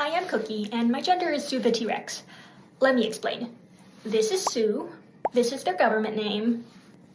Hi, I'm Cookie, and my gender is Sue the T-Rex. Let me explain. This is Sue. This is their government name.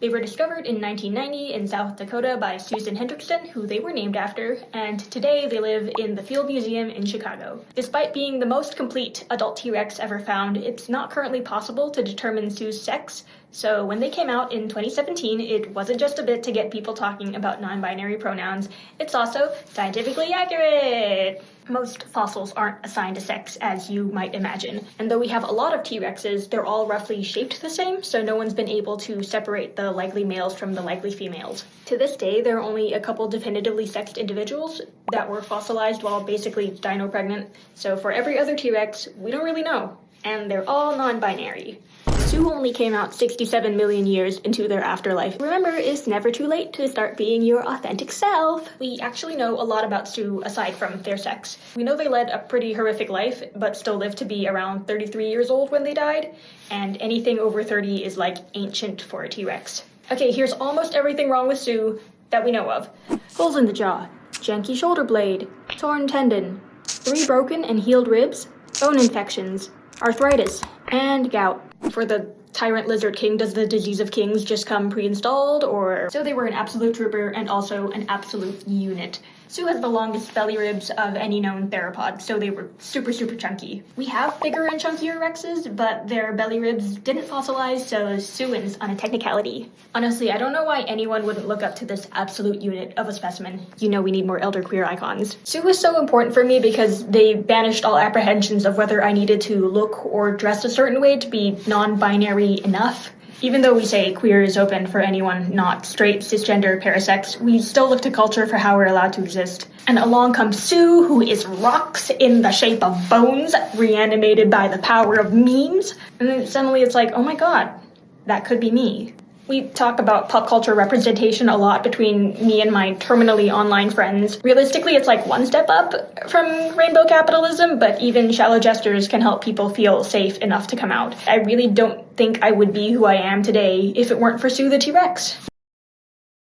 They were discovered in 1990 in South Dakota by Susan Hendrickson, who they were named after, and today they live in the Field Museum in Chicago. Despite being the most complete adult T-Rex ever found, it's not currently possible to determine Sue's sex, so when they came out in 2017, it wasn't just a bit to get people talking about non-binary pronouns, it's also scientifically accurate! Most fossils aren't assigned a sex, as you might imagine, and though we have a lot of T-Rexes, they're all roughly shaped the same, so no one's been able to separate the likely males from the likely females. To this day, there are only a couple definitively sexed individuals that were fossilized while basically dino-pregnant, so for every other T-Rex, we don't really know, and they're all non-binary. Sue only came out 67 million years into their afterlife. Remember, it's never too late to start being your authentic self. We actually know a lot about Sue aside from their sex. We know they led a pretty horrific life, but still lived to be around 33 years old when they died, and anything over 30 is like ancient for a T-Rex. Okay, here's almost everything wrong with Sue that we know of. Holes in the jaw, janky shoulder blade, torn tendon, 3 broken and healed ribs, bone infections, arthritis, and gout. For the Tyrant Lizard King, does the Disease of Kings just come pre-installed, or? So they were an absolute trooper and also an absolute unit. Sue has the longest belly ribs of any known theropod, so they were super chunky. We have bigger and chunkier Rexes, but their belly ribs didn't fossilize, so Sue wins on a technicality. Honestly, I don't know why anyone wouldn't look up to this absolute unit of a specimen. You know we need more elder queer icons. Sue was so important for me because they banished all apprehensions of whether I needed to look or dress a certain way to be non-binary enough. Even though we say queer is open for anyone not straight, cisgender, parasex, we still look to culture for how we're allowed to exist. And along comes Sue, who is rocks in the shape of bones, reanimated by the power of memes. And then suddenly it's like, oh my god, that could be me. We talk about pop culture representation a lot between me and my terminally online friends. Realistically, it's like one step up from rainbow capitalism, but even shallow gestures can help people feel safe enough to come out. I really don't think I would be who I am today if it weren't for Sue the T-Rex.